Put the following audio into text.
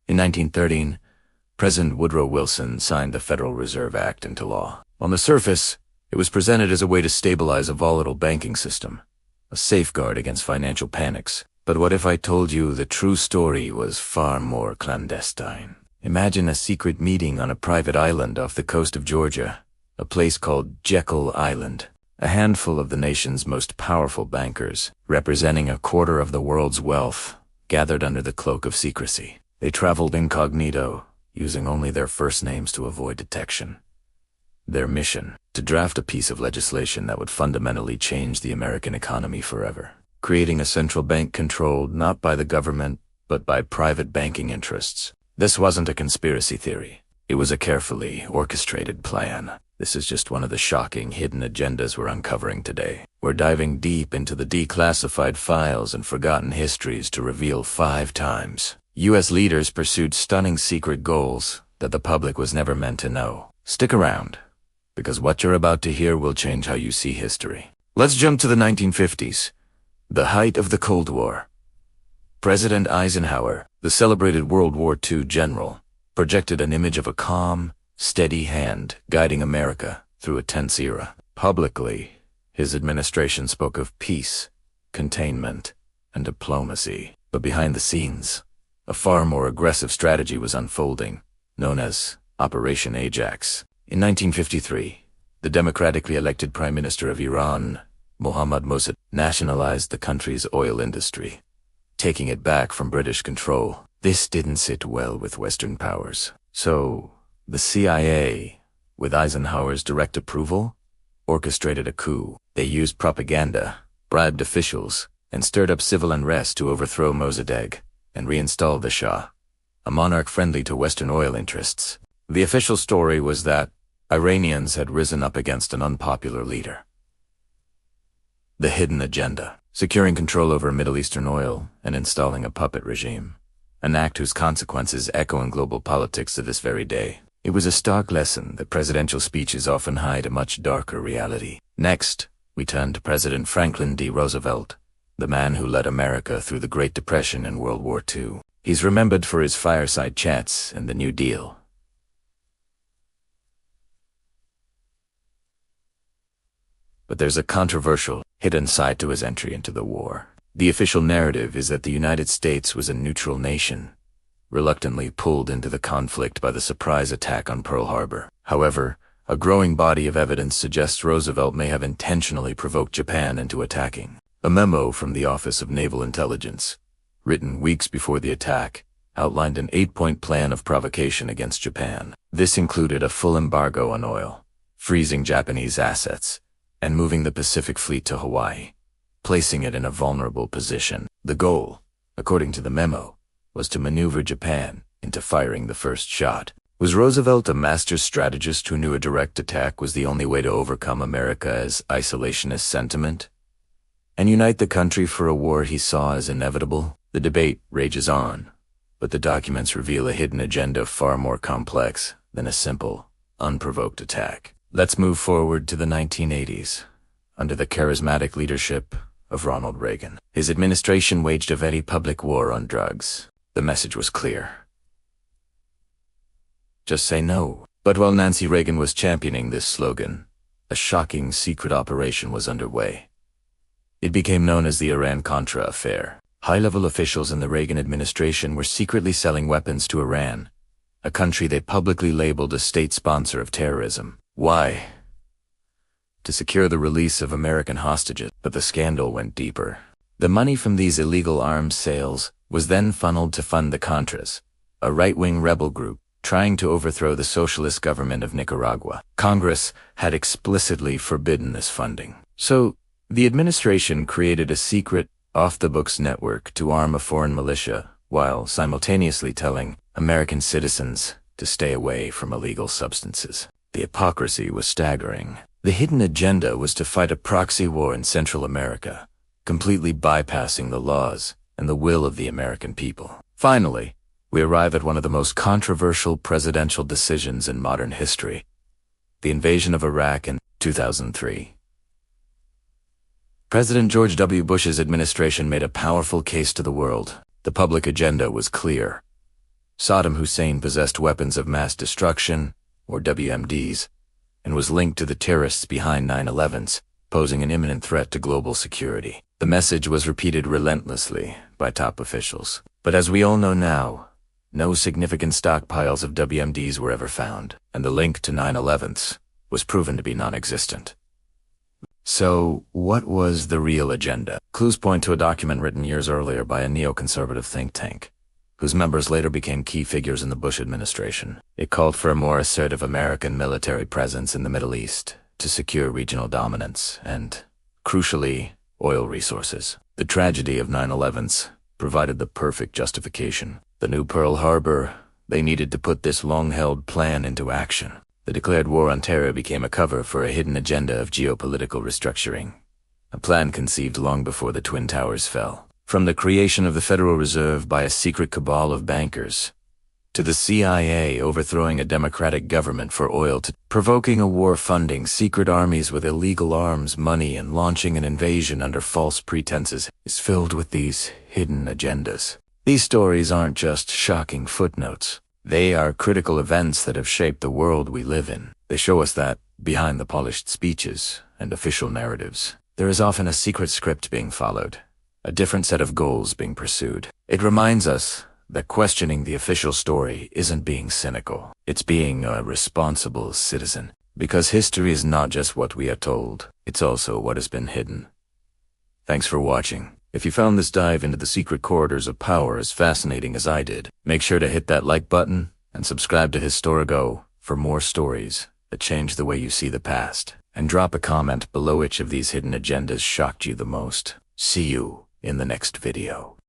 In 1913, President Woodrow Wilson signed the Federal Reserve Act into law. On the surface, it was presented as a way to stabilize a volatile banking system, a safeguard against financial panics. But what if I told you the true story was far more clandestine? Imagine a secret meeting on a private island off the coast of Georgia, a place called Jekyll Island. A handful of the nation's most powerful bankers, representing a quarter of the world's wealth, gathered under the cloak of secrecy. They traveled incognito, using only their first names to avoid detection. Their mission: to draft a piece of legislation that would fundamentally change the American economy forever, creating a central bank controlled not by the government, but by private banking interests. This wasn't a conspiracy theory. It was a carefully orchestrated plan. This is just one of the shocking hidden agendas we're uncovering today. We're diving deep into the declassified files and forgotten histories to reveal 5 times U.S. leaders pursued stunning secret goals that the public was never meant to know. Stick around, because what you're about to hear will change how you see history. Let's jump to the 1950s, the height of the Cold War. President Eisenhower, the celebrated World War II general, projected an image of a calm, steady hand guiding America through a tense era. Publicly, his administration spoke of peace, containment, and diplomacy. But behind the scenes, a far more aggressive strategy was unfolding, known as Operation Ajax. In 1953, the democratically elected Prime Minister of Iran, Mohammad Mossadegh, nationalized the country's oil industry, taking it back from British control. This didn't sit well with Western powers. So, the CIA, with Eisenhower's direct approval, orchestrated a coup. They used propaganda, bribed officials, and stirred up civil unrest to overthrow Mossadegh and reinstall the Shah, a monarch friendly to Western oil interests. The official story was that Iranians had risen up against an unpopular leader. The hidden agenda: securing control over Middle Eastern oil and installing a puppet regime, an act whose consequences echo in global politics to this very day. It was a stark lesson that presidential speeches often hide a much darker reality. Next, we turn to President Franklin D. Roosevelt, the man who led America through the Great Depression and World War II. He's remembered for his fireside chats and the New Deal. But there's a controversial, hidden side to his entry into the war. The official narrative is that the United States was a neutral nation, reluctantly pulled into the conflict by the surprise attack on Pearl Harbor. However, a growing body of evidence suggests Roosevelt may have intentionally provoked Japan into attacking. A memo from the Office of Naval Intelligence, written weeks before the attack, outlined an 8-point plan of provocation against Japan. This included a full embargo on oil, freezing Japanese assets, and moving the Pacific Fleet to Hawaii, placing it in a vulnerable position. The goal, according to the memo, was to maneuver Japan into firing the first shot. Was Roosevelt a master strategist who knew a direct attack was the only way to overcome America's isolationist sentiment and unite the country for a war he saw as inevitable? The debate rages on, but the documents reveal a hidden agenda far more complex than a simple, unprovoked attack. Let's move forward to the 1980s, under the charismatic leadership of Ronald Reagan. His administration waged a very public war on drugs. The message was clear: just say no. But while Nancy Reagan was championing this slogan, a shocking secret operation was underway. It became known as the Iran-Contra affair. High-level officials in the Reagan administration were secretly selling weapons to Iran, a country they publicly labeled a state sponsor of terrorism. Why? To secure the release of American hostages. But the scandal went deeper. The money from these illegal arms sales was then funneled to fund the Contras, a right-wing rebel group trying to overthrow the socialist government of Nicaragua. Congress had explicitly forbidden this funding. So, the administration created a secret, off-the-books network to arm a foreign militia, while simultaneously telling American citizens to stay away from illegal substances. The hypocrisy was staggering. The hidden agenda was to fight a proxy war in Central America, completely bypassing the laws and the will of the American people. Finally, we arrive at one of the most controversial presidential decisions in modern history: the invasion of Iraq in 2003. President George W. Bush's administration made a powerful case to the world. The public agenda was clear: Saddam Hussein possessed weapons of mass destruction, or WMDs, and was linked to the terrorists behind 9/11s, posing an imminent threat to global security. The message was repeated relentlessly by top officials. But as we all know now, no significant stockpiles of WMDs were ever found, and the link to 9/11s was proven to be non-existent. So, what was the real agenda? Clues point to a document written years earlier by a neoconservative think tank, whose members later became key figures in the Bush administration. It called for a more assertive American military presence in the Middle East to secure regional dominance and, crucially, oil resources. The tragedy of 9/11s provided the perfect justification. The new Pearl Harbor, they needed to put this long-held plan into action. The declared war on terror became a cover for a hidden agenda of geopolitical restructuring, a plan conceived long before the Twin Towers fell. From the creation of the Federal Reserve by a secret cabal of bankers, to the CIA overthrowing a democratic government for oil, to provoking a war funding secret armies with illegal arms, money, and launching an invasion under false pretenses, is filled with these hidden agendas. These stories aren't just shocking footnotes. They are critical events that have shaped the world we live in. They show us that, behind the polished speeches and official narratives, there is often a secret script being followed, a different set of goals being pursued. It reminds us that questioning the official story isn't being cynical. It's being a responsible citizen. Because history is not just what we are told, it's also what has been hidden. Thanks for watching. If you found this dive into the secret corridors of power as fascinating as I did, make sure to hit that like button and subscribe to Historigo for more stories that change the way you see the past. And drop a comment below which of these hidden agendas shocked you the most. See you in the next video.